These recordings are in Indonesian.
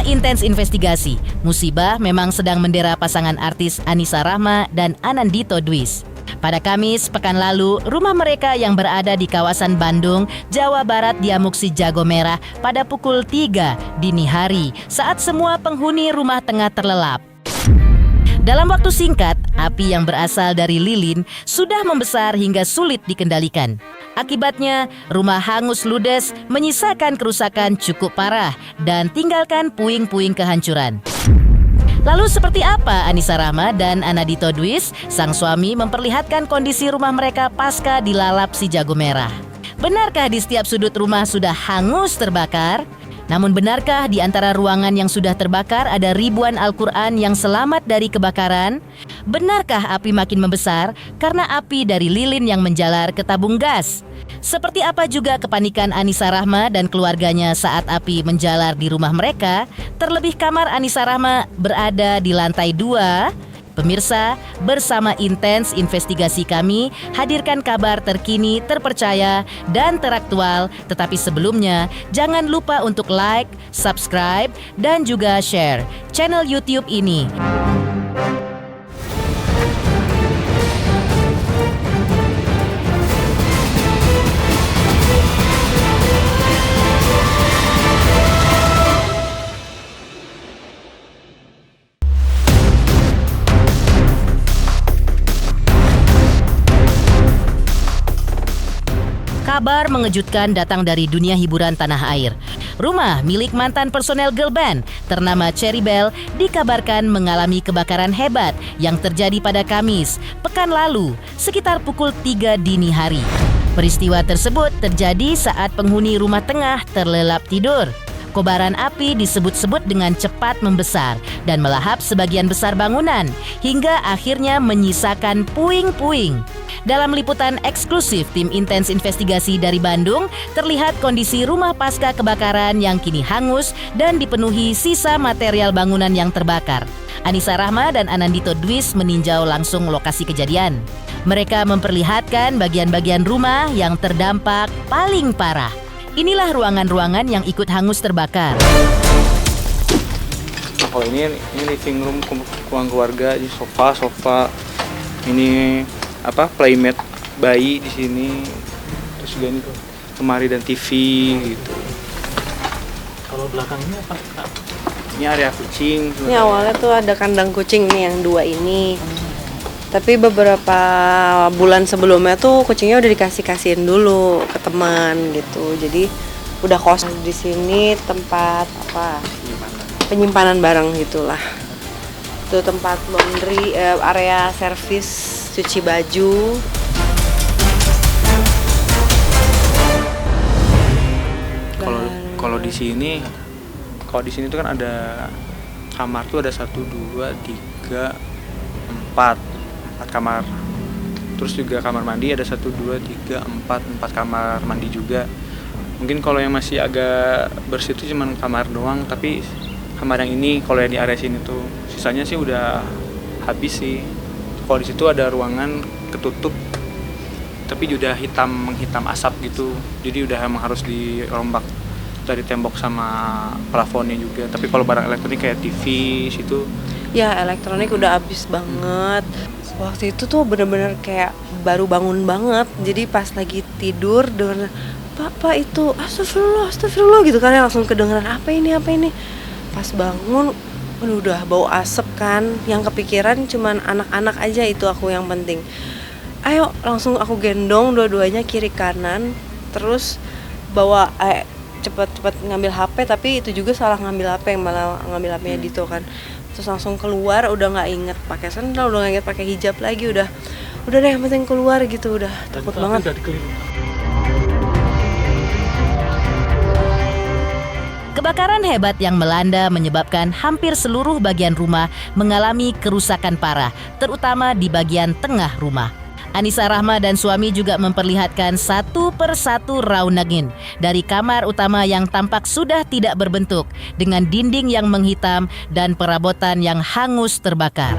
intens investigasi, musibah memang sedang mendera pasangan artis Anissa Rahma dan Anandito Dwis. Pada Kamis pekan lalu, rumah mereka yang berada di kawasan Bandung, Jawa Barat diamuk si jago merah pada pukul 3 dini hari saat semua penghuni rumah tengah terlelap. Dalam waktu singkat, api yang berasal dari lilin sudah membesar hingga sulit dikendalikan. Akibatnya, rumah hangus ludes menyisakan kerusakan cukup parah dan tinggalkan puing-puing kehancuran. Lalu seperti apa Anissa Rahma dan Anandito Dwis, sang suami, memperlihatkan kondisi rumah mereka pasca dilalap si jago merah? Benarkah di setiap sudut rumah sudah hangus terbakar? Namun benarkah di antara ruangan yang sudah terbakar ada ribuan Al-Quran yang selamat dari kebakaran? Benarkah api makin membesar karena api dari lilin yang menjalar ke tabung gas? Seperti apa juga kepanikan Anissa Rahma dan keluarganya saat api menjalar di rumah mereka, terlebih kamar Anissa Rahma berada di lantai 2? Pemirsa, bersama intens investigasi kami hadirkan kabar terkini, terpercaya, dan teraktual. Tetapi sebelumnya, jangan lupa untuk like, subscribe, dan juga share channel YouTube ini. Kabar mengejutkan datang dari dunia hiburan tanah air. Rumah milik mantan personel girl band ternama Cherry Bell dikabarkan mengalami kebakaran hebat yang terjadi pada Kamis pekan lalu sekitar pukul 3 dini hari. Peristiwa tersebut terjadi saat penghuni rumah tengah terlelap tidur. Kobaran api disebut-sebut dengan cepat membesar dan melahap sebagian besar bangunan hingga akhirnya menyisakan puing-puing. Dalam liputan eksklusif tim intens investigasi dari Bandung, terlihat kondisi rumah pasca kebakaran yang kini hangus dan dipenuhi sisa material bangunan yang terbakar. Anissa Rahma dan Anandito Dwis meninjau langsung lokasi kejadian. Mereka memperlihatkan bagian-bagian rumah yang terdampak paling parah. Inilah ruangan-ruangan yang ikut hangus terbakar. Kalau ini living room ruang keluarga, di sofa, ini playmat bayi di sini, terus juga ini tuh lemari dan TV gitu. Kalau belakangnya apa? Ini area kucing. Ini awalnya tuh ada kandang kucing nih yang 2 ini. Tapi beberapa bulan sebelumnya tuh kucingnya udah dikasihin dulu ke teman gitu. Jadi udah kosong di sini tempat penyimpanan barang gitulah. Itu tempat laundry, area servis cuci baju. Kalau di sini tuh kan ada kamar tuh ada 1, 2, 3, 4 kamar. Terus juga kamar mandi ada 1, 2, 3, 4 kamar mandi juga. Mungkin kalau yang masih agak bersih itu cuma kamar doang, tapi kamar yang ini kalau yang di area sini tuh sisanya sih udah habis sih. Kalau di situ ada ruangan ketutup, tapi udah menghitam asap gitu. Jadi udah emang harus dirombak dari tembok sama plafonnya juga. Tapi kalau barang elektronik kayak TV situ, Ya elektronik udah habis banget. Waktu itu tuh bener-bener kayak baru bangun banget. Jadi pas lagi tidur denger Pak itu astagfirullah gitu kan, langsung kedengeran apa ini. Pas bangun udah bau asap kan, yang kepikiran cuman anak-anak aja, itu aku yang penting. Ayo langsung aku gendong dua-duanya kiri kanan, terus bawa cepet ngambil HP, tapi itu juga salah ngambil HP, yang malah ngambil HP-nya Dito kan. Terus langsung keluar, udah nggak inget pakai sandal, udah nggak inget pakai hijab lagi, udah deh yang penting keluar gitu, udah takut banget. Kebakaran hebat yang melanda menyebabkan hampir seluruh bagian rumah mengalami kerusakan parah, terutama di bagian tengah rumah. Anissa Rahma dan suami juga memperlihatkan satu persatu raunagin dari kamar utama yang tampak sudah tidak berbentuk, dengan dinding yang menghitam dan perabotan yang hangus terbakar.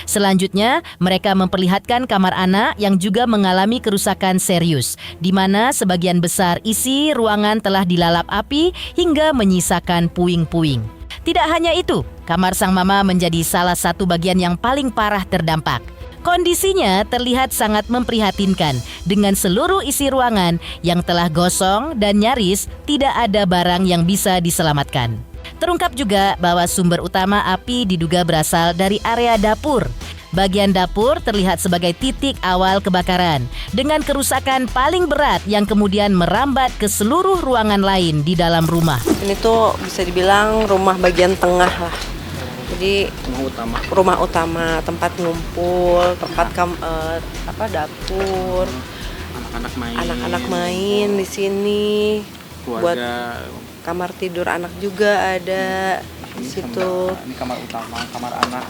Selanjutnya, mereka memperlihatkan kamar anak yang juga mengalami kerusakan serius, di mana sebagian besar isi ruangan telah dilalap api hingga menyisakan puing-puing. Tidak hanya itu, kamar sang mama menjadi salah satu bagian yang paling parah terdampak. Kondisinya terlihat sangat memprihatinkan dengan seluruh isi ruangan yang telah gosong dan nyaris tidak ada barang yang bisa diselamatkan. Terungkap juga bahwa sumber utama api diduga berasal dari area dapur. Bagian dapur terlihat sebagai titik awal kebakaran dengan kerusakan paling berat yang kemudian merambat ke seluruh ruangan lain di dalam rumah. Ini tuh bisa dibilang rumah bagian tengah lah. Jadi rumah utama, tempat ngumpul, tempat dapur, anak-anak main di sini. Buat kamar tidur anak juga ada di situ. Ini kamar utama, kamar anak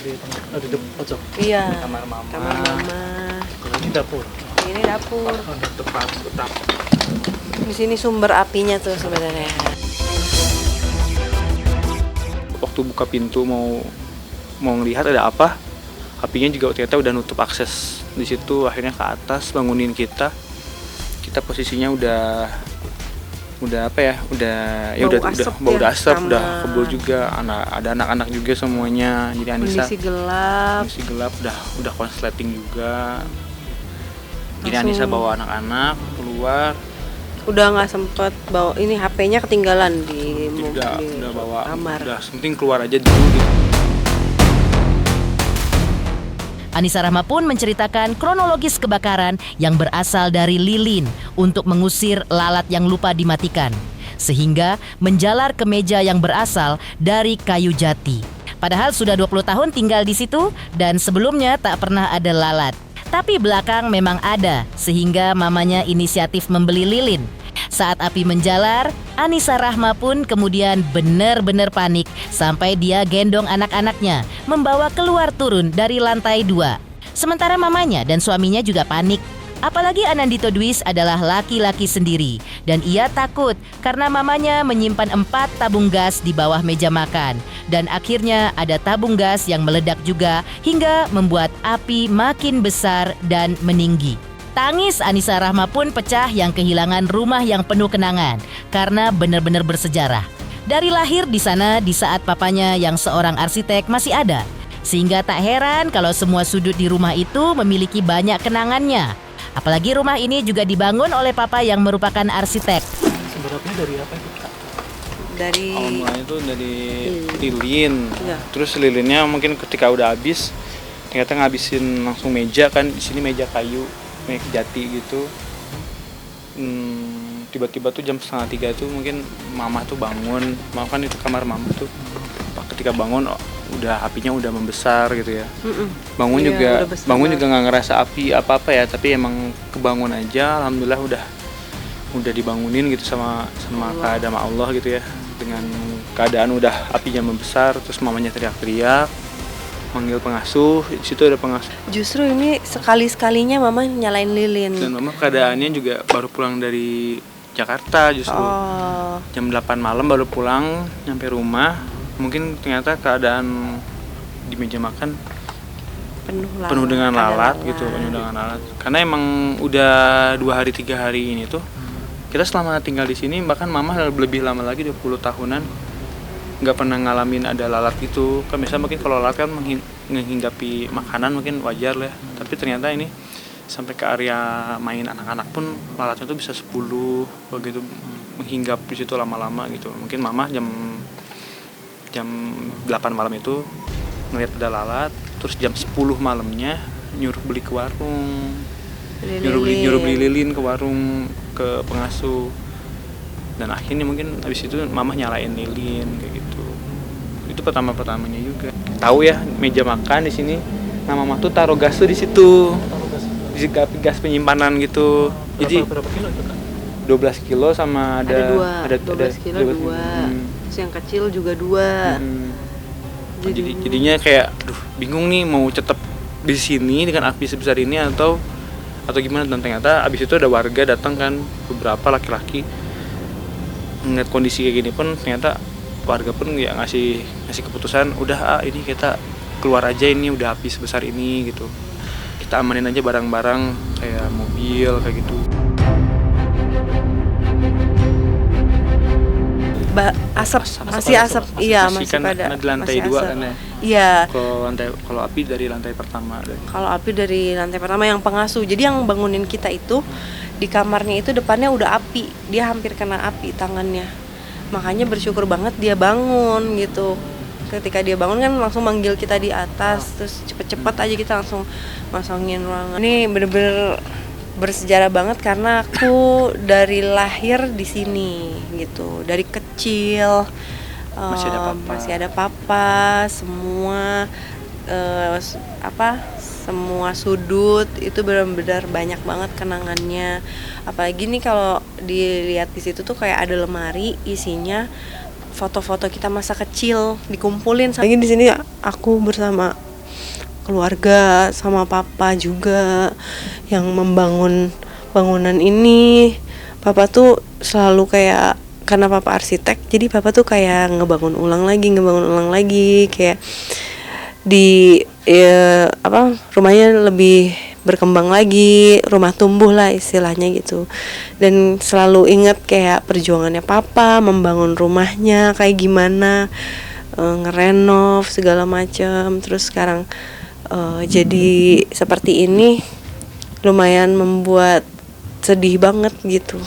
di depan pojok. Iya. kamar mama. Kamar mama. Kalau ini dapur. Ini dapur. Tempat utama. Di sini sumber apinya tuh sebenarnya. Waktu buka pintu mau ngelihat ada apa, apinya juga ternyata udah nutup akses. Di situ akhirnya ke atas bangunin kita posisinya udah bau asap, udah kebul juga, ada anak-anak juga semuanya. Jadi Anissa kondisi gelap, udah konsleting juga. Jadi Anissa bawa anak-anak keluar, udah nggak sempet bawa, ini HP-nya ketinggalan di udah bawa kamar. udah penting keluar aja dulu gitu. Anissa Rahma pun menceritakan kronologis kebakaran yang berasal dari lilin untuk mengusir lalat yang lupa dimatikan, sehingga menjalar ke meja yang berasal dari kayu jati. Padahal sudah 20 tahun tinggal di situ dan sebelumnya tak pernah ada lalat. Tapi belakang memang ada, sehingga mamanya inisiatif membeli lilin. Saat api menjalar, Anissa Rahma pun kemudian benar-benar panik sampai dia gendong anak-anaknya membawa keluar turun dari lantai 2. Sementara mamanya dan suaminya juga panik. Apalagi Anandito Dwis adalah laki-laki sendiri dan ia takut karena mamanya menyimpan 4 tabung gas di bawah meja makan. Dan akhirnya ada tabung gas yang meledak juga hingga membuat api makin besar dan meninggi. Tangis Anissa Rahma pun pecah yang kehilangan rumah yang penuh kenangan karena benar-benar bersejarah. Dari lahir di sana di saat papanya yang seorang arsitek masih ada. Sehingga tak heran kalau semua sudut di rumah itu memiliki banyak kenangannya. Apalagi rumah ini juga dibangun oleh papa yang merupakan arsitek. Sumber apinya dari apa itu? Dari Awal mulanya itu dari lilin. Iya. Terus lilinnya mungkin ketika udah habis ternyata ngabisin langsung meja kan, di sini meja kayu. Jati gitu. Tiba-tiba tuh jam 2:30 tuh mungkin mama tuh bangun, kan itu kamar mama tuh. Ketika bangun udah apinya udah membesar gitu ya. Bangun Iya, juga nggak ngerasa api apa-apa ya, tapi emang kebangun aja. Alhamdulillah udah dibangunin gitu sama keadaan Allah gitu ya. Dengan keadaan udah apinya membesar, terus mamanya teriak-teriak. Manggil pengasuh, di situ ada pengasuh. Justru ini sekali-sekalinya mama nyalain lilin. Dan mama keadaannya juga baru pulang dari Jakarta justru. Jam 8 malam baru pulang, nyampe rumah. Mungkin ternyata keadaan di meja makan penuh dengan lalat gitu, penuh dengan lalat. Karena emang udah 2 hari 3 hari ini tuh kita selama tinggal di sini, bahkan mama lebih lama lagi 20 tahunan nggak pernah ngalamin ada lalat gitu. Kan biasanya mungkin kalau lalat kan menghinggapi makanan mungkin wajar lah, tapi ternyata ini sampai ke area main anak-anak pun lalatnya tuh bisa 10 begitu, menghinggap di situ lama-lama gitu. Mungkin mama jam 8 malam itu ngeliat ada lalat, terus jam 10 malamnya nyuruh beli ke warung, nyuruh beli lilin ke warung, ke pengasuh. Dan akhirnya mungkin habis itu mama nyalain lilin kayak gitu. Itu pertamanya juga. Tahu ya, meja makan di sini nama mama tuh taruh gas tuh di situ. Di gas penyimpanan gitu. Jadi Berapa kilo itu kan? 12 kilo sama ada 12 kilo 2. Terus yang kecil juga 2. Jadinya kayak bingung nih mau tetap di sini dengan api sebesar ini atau gimana. Dan ternyata abis itu ada warga datang kan, beberapa laki-laki. Ngeliat kondisi kayak gini pun ternyata warga pun ya ngasih keputusan udah ini kita keluar aja ini udah api sebesar ini gitu. Kita amanin aja barang-barang kayak mobil kayak gitu. Asap, masih asap. Iya, masih kan pada. di lantai masih 2 asap. kan ya. Iya. Kalau api dari lantai pertama. Kalau api dari lantai pertama yang pengasuh. Jadi yang bangunin kita itu di kamarnya itu depannya udah api. Dia hampir kena api tangannya. Makanya bersyukur banget dia bangun gitu. Ketika dia bangun kan langsung manggil kita di atas, terus cepet-cepet aja kita langsung masangin ruangan. Ini bener-bener bersejarah banget karena aku dari lahir di sini gitu, dari kecil masih ada papa, semua semua sudut itu benar-benar banyak banget kenangannya. Apalagi nih kalau dilihat di situ tuh kayak ada lemari isinya foto-foto kita masa kecil dikumpulin. Lagi di sini aku bersama keluarga sama papa juga yang membangun bangunan ini. Papa tuh selalu kayak, karena papa arsitek, jadi papa tuh kayak ngebangun ulang lagi kayak rumahnya lebih berkembang lagi, rumah tumbuh lah istilahnya gitu. Dan selalu inget kayak perjuangannya papa membangun rumahnya kayak gimana, ngerenov segala macam. Terus sekarang jadi seperti ini lumayan membuat sedih banget gitu.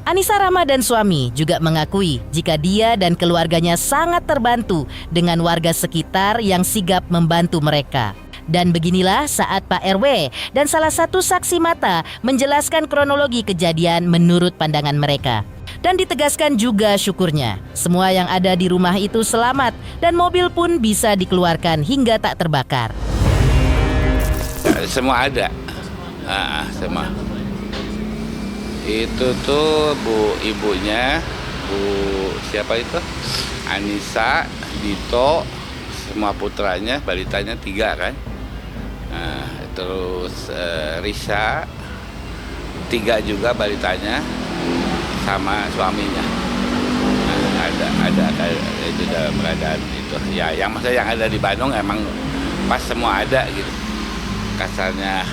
Anissa Rahma dan suami juga mengakui jika dia dan keluarganya sangat terbantu dengan warga sekitar yang sigap membantu mereka. Dan beginilah saat Pak RW dan salah satu saksi mata menjelaskan kronologi kejadian menurut pandangan mereka. Dan ditegaskan juga syukurnya, semua yang ada di rumah itu selamat dan mobil pun bisa dikeluarkan hingga tak terbakar. Semua ada, semua. Itu tuh ibunya, siapa itu? Anissa, Dito, semua putranya, balitanya 3 kan. Terus Risa, 3 juga balitanya, sama suaminya. Ada itu dalam keadaan itu. Ya, yang maksudnya yang ada di Bandung emang pas semua ada gitu. Kasarnya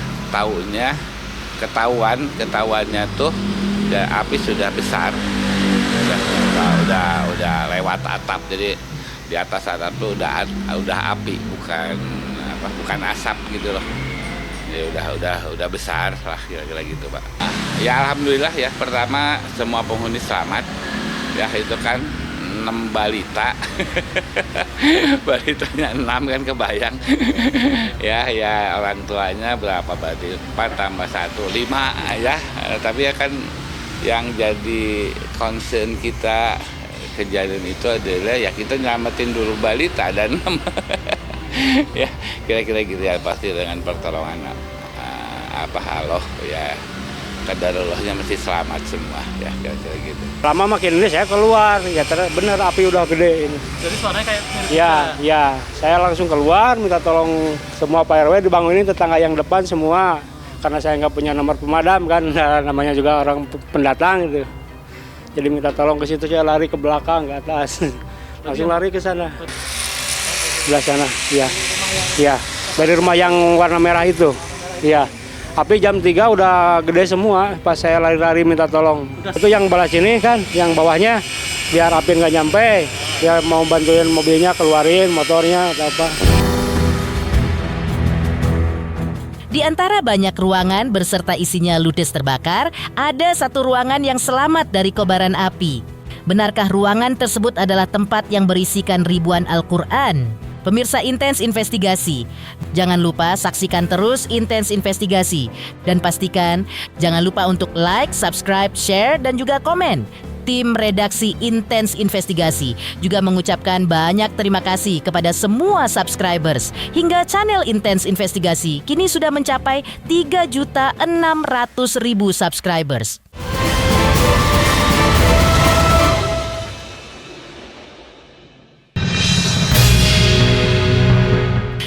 ketahuannya tuh api sudah besar. Udah lewat atap. Jadi di atas atap tuh udah api, bukan asap gitu loh. Ya udah besar lah kira-kira gitu, Pak. Ya alhamdulillah ya, pertama semua penghuni selamat. Ya itu kan 6 balita. Balitanya 6 kan kebayang. ya orang tuanya berapa berarti 4 tambah 1 5 ya. Tapi ya kan yang jadi concern kita kejadian itu adalah ya kita nyelamatin dulu balita dan 6. Ya kira-kira gitu ya, pasti dengan pertolongan Allah ya, kadarulahnya mesti selamat semua ya, kira-kira gitu. Lama makin ini saya keluar, ya bener api udah gede ini. Jadi suaranya kayak Ya, saya langsung keluar minta tolong semua Pak RW dibangunin tetangga yang depan semua, karena saya nggak punya nomor pemadam kan, namanya juga orang pendatang gitu. Jadi minta tolong ke situ, saya lari ke belakang ke atas, langsung lari ke sana. Sebelah sana, ya, dari rumah yang warna merah itu, ya. Api jam 3 udah gede semua, pas saya lari-lari minta tolong. Itu yang balas sini kan, yang bawahnya biar api nggak nyampe, dia mau bantuin mobilnya keluarin, motornya atau apa. Di antara banyak ruangan berserta isinya ludes terbakar, ada satu ruangan yang selamat dari kobaran api. Benarkah ruangan tersebut adalah tempat yang berisikan ribuan Al-Quran? Pemirsa Intens Investigasi, jangan lupa saksikan terus Intens Investigasi. Dan pastikan jangan lupa untuk like, subscribe, share, dan juga komen. Tim redaksi Intens Investigasi juga mengucapkan banyak terima kasih kepada semua subscribers. Hingga channel Intens Investigasi kini sudah mencapai 3.600.000 subscribers.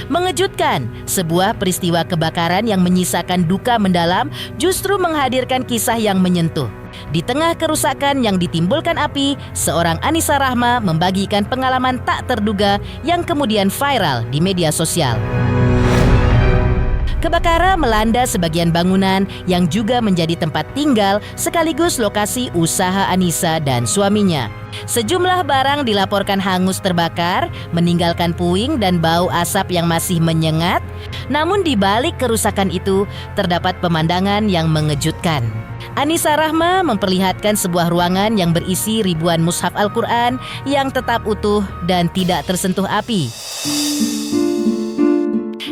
Mengejutkan, sebuah peristiwa kebakaran yang menyisakan duka mendalam justru menghadirkan kisah yang menyentuh. Di tengah kerusakan yang ditimbulkan api, seorang Anisa Rahma membagikan pengalaman tak terduga yang kemudian viral di media sosial. Kebakaran melanda sebagian bangunan yang juga menjadi tempat tinggal sekaligus lokasi usaha Anisa dan suaminya. Sejumlah barang dilaporkan hangus terbakar, meninggalkan puing dan bau asap yang masih menyengat. Namun di balik kerusakan itu, terdapat pemandangan yang mengejutkan. Anisa Rahma memperlihatkan sebuah ruangan yang berisi ribuan mushaf Al-Quran yang tetap utuh dan tidak tersentuh api.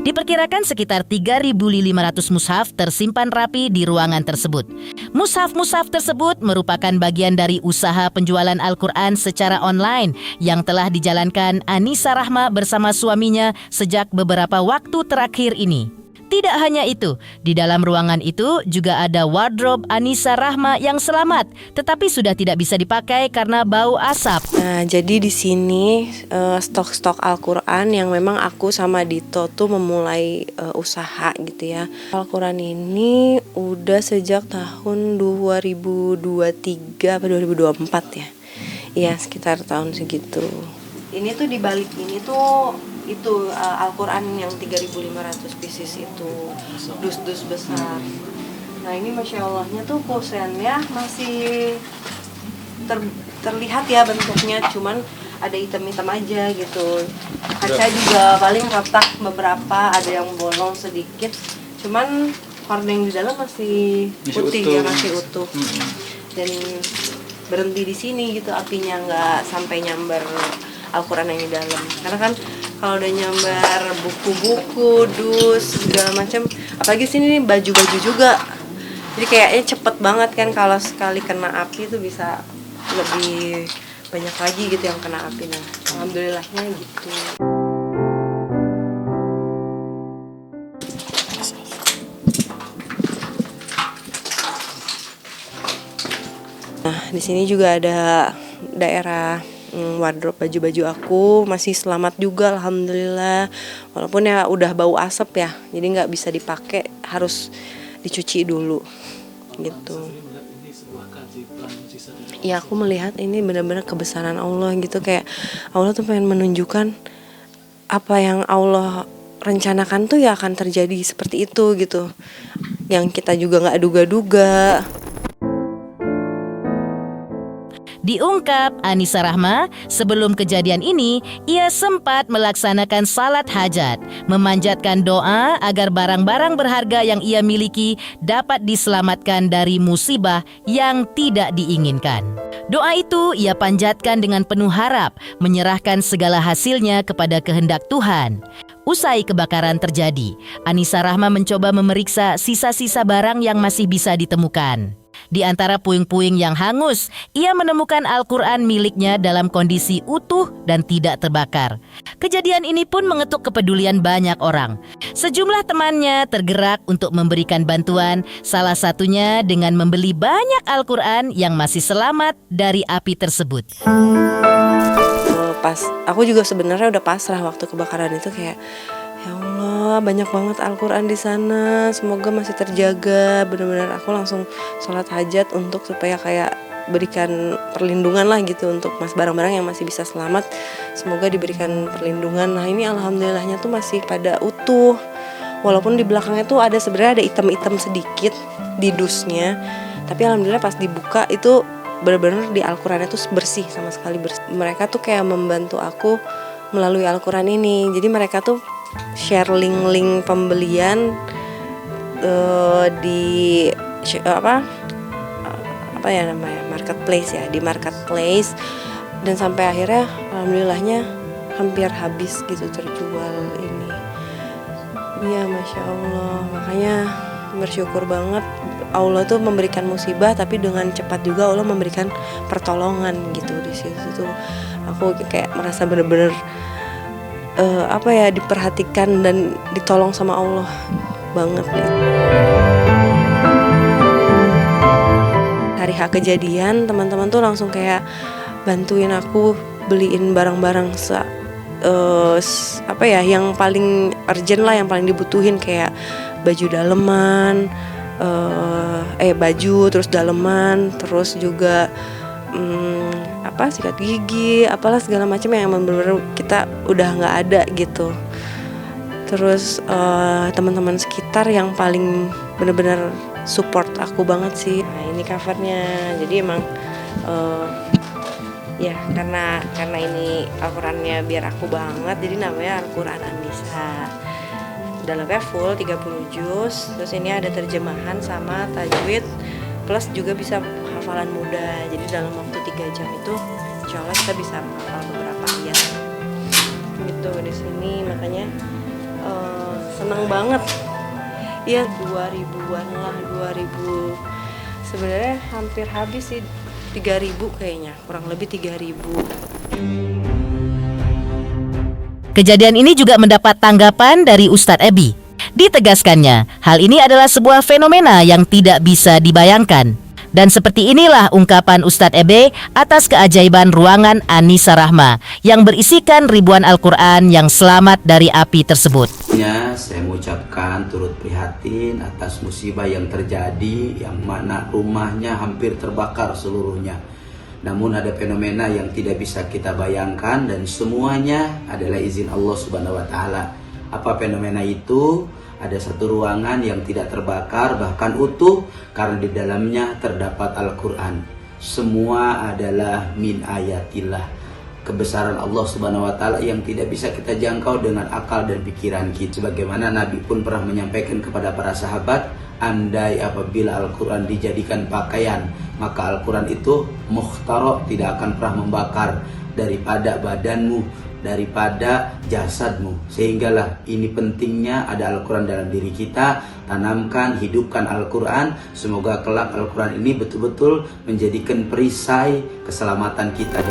Diperkirakan sekitar 3.500 mushaf tersimpan rapi di ruangan tersebut. Mushaf-mushaf tersebut merupakan bagian dari usaha penjualan Al-Quran secara online yang telah dijalankan Anisa Rahma bersama suaminya sejak beberapa waktu terakhir ini. Tidak hanya itu, di dalam ruangan itu juga ada wardrobe Anisa Rahma yang selamat, tetapi sudah tidak bisa dipakai karena bau asap. Nah, jadi di sini stok-stok Al-Quran yang memang aku sama Dito tuh memulai usaha gitu ya. Al-Quran ini udah sejak tahun 2023 atau 2024 ya. Iya, sekitar tahun segitu. Ini tuh di balik ini tuh itu Al-Quran yang 3.500 pieces itu, dus-dus besar. Nah ini Masya Allahnya tuh kusennya masih terlihat ya bentuknya, cuman ada hitam-hitam aja gitu. Kaca juga paling retak beberapa, ada yang bolong sedikit, cuman hordeng di dalam masih putih ya, masih utuh. Dan berhenti di sini gitu, apinya nggak sampai nyambar Al-Quran yang di dalam. Karena kan kalau udah nyambar buku-buku, dus, segala macam, apalagi sini nih baju-baju juga. Jadi kayaknya cepet banget kan kalau sekali kena api itu bisa lebih banyak lagi gitu yang kena api. Nah, alhamdulillahnya gitu. Nah, di sini juga ada daerah wardrobe baju-baju aku masih selamat juga alhamdulillah, walaupun ya udah bau asap ya, jadi nggak bisa dipakai, harus dicuci dulu gitu. Ya aku melihat ini benar-benar kebesaran Allah gitu, kayak Allah tuh pengen menunjukkan apa yang Allah rencanakan tuh ya akan terjadi seperti itu gitu, yang kita juga nggak duga-duga. Diungkap Anisa Rahma, sebelum kejadian ini, ia sempat melaksanakan salat hajat, memanjatkan doa agar barang-barang berharga yang ia miliki dapat diselamatkan dari musibah yang tidak diinginkan. Doa itu ia panjatkan dengan penuh harap, menyerahkan segala hasilnya kepada kehendak Tuhan. Usai kebakaran terjadi, Anisa Rahma mencoba memeriksa sisa-sisa barang yang masih bisa ditemukan. Di antara puing-puing yang hangus, ia menemukan Al-Quran miliknya dalam kondisi utuh dan tidak terbakar. Kejadian ini pun mengetuk kepedulian banyak orang. Sejumlah temannya tergerak untuk memberikan bantuan, salah satunya dengan membeli banyak Al-Quran yang masih selamat dari api tersebut. Pas aku juga sebenarnya udah pasrah waktu kebakaran itu, kayak ya Allah banyak banget Al-Quran di sana, semoga masih terjaga. Benar-benar aku langsung sholat hajat untuk supaya kayak berikan perlindungan lah gitu untuk barang-barang yang masih bisa selamat, semoga diberikan perlindungan. Nah ini alhamdulillahnya tuh masih pada utuh, walaupun di belakangnya tuh ada sebenarnya ada item-item sedikit di dusnya, tapi alhamdulillah pas dibuka itu benar-benar di Al-Qurannya tuh bersih, sama sekali bersih. Mereka tuh kayak membantu aku melalui Al-Quran ini, jadi mereka tuh share link-link pembelian di apa ya namanya, marketplace ya, di marketplace, dan sampai akhirnya alhamdulillahnya hampir habis gitu terjual ini. Iya Masya Allah, makanya bersyukur banget Allah tuh memberikan musibah, tapi dengan cepat juga Allah memberikan pertolongan gitu. Di situ tuh aku kayak merasa bener-bener diperhatikan dan ditolong sama Allah banget gitu. Hari H kejadian, teman-teman tuh langsung kayak bantuin aku beliin barang-barang yang paling urgent lah, yang paling dibutuhin, kayak baju daleman, baju, terus daleman, terus juga sikat gigi, apalah segala macam yang benar-benar kita udah nggak ada gitu. Terus teman-teman sekitar yang paling benar-benar support aku banget sih. Nah, ini covernya. Jadi emang ya karena ini Al-Qurannya biar aku banget, jadi namanya Al-Quran An-Nisa. Dalamnya full 30 juz. Terus ini ada terjemahan sama tajwid, plus juga bisa hafalan mudah. Jadi dalam waktu 3 jam itu insya Allah kita bisa menghafal beberapa ayat gitu di sini. Makanya senang banget ya, 2000-an lah, 2000 sebenarnya hampir habis sih, 3.000 kayaknya, kurang lebih 3.000. Kejadian ini juga mendapat tanggapan dari Ustadz Ebi. Ditegaskannya, hal ini adalah sebuah fenomena yang tidak bisa dibayangkan. Dan seperti inilah ungkapan Ustadz Ebe atas keajaiban ruangan Anisa Rahma yang berisikan ribuan Al-Quran yang selamat dari api tersebut. Saya mengucapkan turut prihatin atas musibah yang terjadi, yang mana rumahnya hampir terbakar seluruhnya. Namun ada fenomena yang tidak bisa kita bayangkan dan semuanya adalah izin Allah Subhanahu wa taala. Apa fenomena itu? Ada satu ruangan yang tidak terbakar, bahkan utuh, karena di dalamnya terdapat Al-Quran. Semua adalah min ayatillah, kebesaran Allah Subhanahu wa taala yang tidak bisa kita jangkau dengan akal dan pikiran kita. Sebagaimana Nabi pun pernah menyampaikan kepada para sahabat, andai apabila Al-Quran dijadikan pakaian, maka Al-Quran itu mukhtaro, tidak akan pernah membakar daripada badanmu, daripada jasadmu. Sehinggalah ini pentingnya ada Al-Quran dalam diri kita. Tanamkan, hidupkan Al-Quran. Semoga kelak Al-Quran ini betul-betul menjadikan perisai keselamatan kita.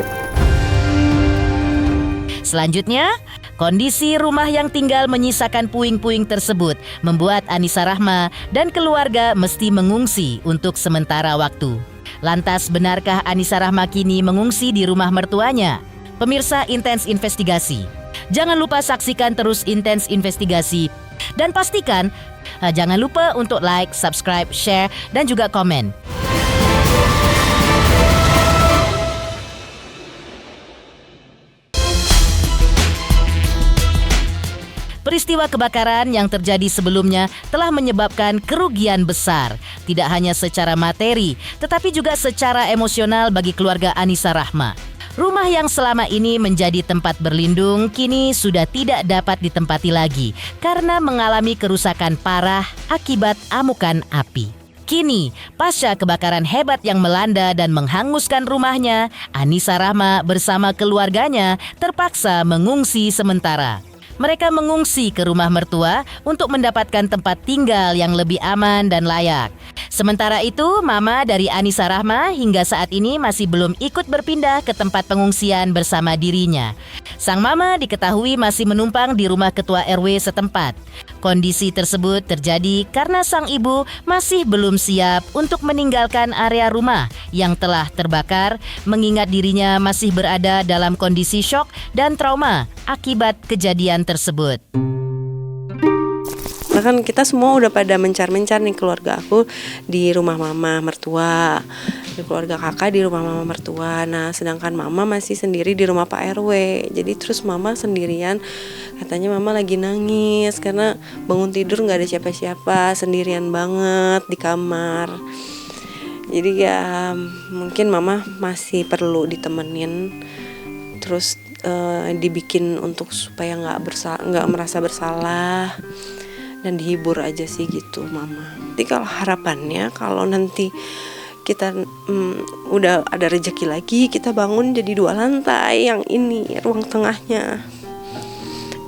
Selanjutnya, kondisi rumah yang tinggal menyisakan puing-puing tersebut membuat Anisa Rahma dan keluarga mesti mengungsi untuk sementara waktu. Lantas, benarkah Anisa Rahma kini mengungsi di rumah mertuanya? Pemirsa Intens Investigasi, jangan lupa saksikan terus Intens Investigasi dan pastikan jangan lupa untuk like, subscribe, share, dan juga komen. Peristiwa kebakaran yang terjadi sebelumnya telah menyebabkan kerugian besar, tidak hanya secara materi, tetapi juga secara emosional bagi keluarga Anisa Rahma. Rumah yang selama ini menjadi tempat berlindung kini sudah tidak dapat ditempati lagi karena mengalami kerusakan parah akibat amukan api. Kini, pasca kebakaran hebat yang melanda dan menghanguskan rumahnya, Anisa Rahma bersama keluarganya terpaksa mengungsi sementara. Mereka mengungsi ke rumah mertua untuk mendapatkan tempat tinggal yang lebih aman dan layak. Sementara itu, mama dari Anisa Rahma hingga saat ini masih belum ikut berpindah ke tempat pengungsian bersama dirinya. Sang mama diketahui masih menumpang di rumah ketua RW setempat. Kondisi tersebut terjadi karena sang ibu masih belum siap untuk meninggalkan area rumah yang telah terbakar, mengingat dirinya masih berada dalam kondisi syok dan trauma akibat kejadian tersebut. Bahkan kita semua udah pada mencar-mencar nih, keluarga aku di rumah mama mertua, di keluarga kakak di rumah mama mertua. Nah, sedangkan mama masih sendiri di rumah Pak RW. Jadi terus mama sendirian, katanya mama lagi nangis karena bangun tidur nggak ada siapa-siapa, sendirian banget di kamar. Jadi ya mungkin mama masih perlu ditemenin, terus dibikin untuk supaya nggak merasa bersalah dan dihibur aja sih gitu mama. Jadi kalau harapannya kalau nanti kita udah ada rezeki lagi, kita bangun jadi 2 lantai, yang ini ruang tengahnya.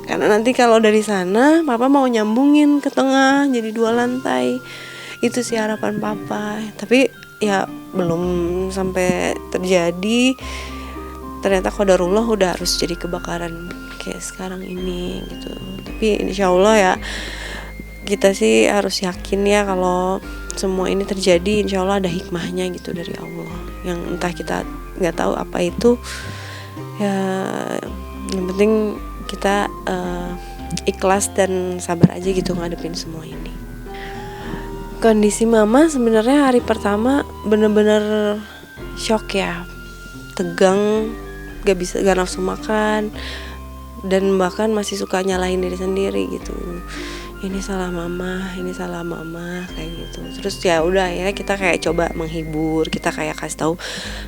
Karena nanti kalau dari sana papa mau nyambungin ke tengah jadi 2 lantai. Itu sih harapan papa. Tapi ya belum sampai terjadi. Ternyata qadarullah udah harus jadi kebakaran kayak sekarang ini gitu. Tapi insya Allah ya kita sih harus yakin ya kalau semua ini terjadi insya Allah ada hikmahnya gitu dari Allah, yang entah kita nggak tahu apa itu ya. Yang penting kita ikhlas dan sabar aja gitu ngadepin semua ini. Kondisi mama sebenarnya hari pertama bener-bener shock ya, tegang, gak nafsu makan, dan bahkan masih suka nyalahin diri sendiri gitu. Ini salah mama kayak gitu. Terus ya udah akhirnya kita kayak coba menghibur, kita kayak kasih tahu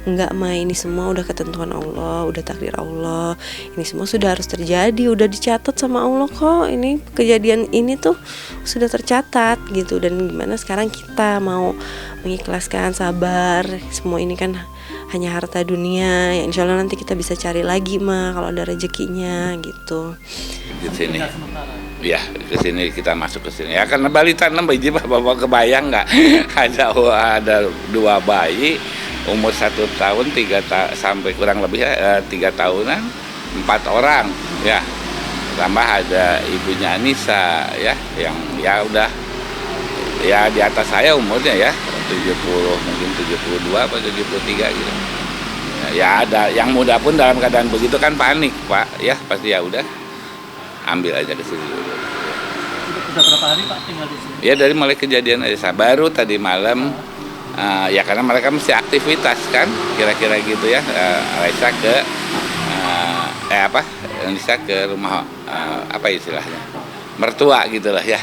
enggak Ma, ini semua udah ketentuan Allah, udah takdir Allah. Ini semua sudah harus terjadi, udah dicatat sama Allah kok. Ini kejadian ini tuh sudah tercatat gitu. Dan gimana sekarang kita mau mengikhlaskan, sabar. Semua ini kan hanya harta dunia. Ya insya Allah nanti kita bisa cari lagi Ma kalau ada rezekinya gitu. Di sini. Ya, ke sini kita masuk ke sini. Ya karena Bali tanam biji bapak kebayang nggak? ada 2 bayi umur 1 tahun 3 sampai kurang lebih 3 tahunan, 4 orang ya. Tambah ada ibunya Anissa ya, yang ya udah ya di atas saya umurnya ya, 70 mungkin 72 atau 73 gitu. Ya ada yang muda pun dalam keadaan begitu kan panik Pak ya, pasti ya udah ambil aja ke sini dulu. Udah berapa hari Pak tinggal di sini? Ya dari mulai kejadian aja, baru tadi malam ya karena mereka mesti aktivitas kan, kira-kira gitu ya. Raisa ke Anissa ke rumah apa istilahnya, mertua gitulah ya.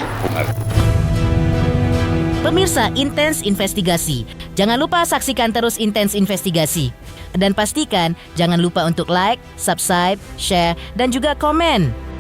Pemirsa Intens Investigasi, jangan lupa saksikan terus Intens Investigasi. Dan pastikan jangan lupa untuk like, subscribe, share, dan juga komen.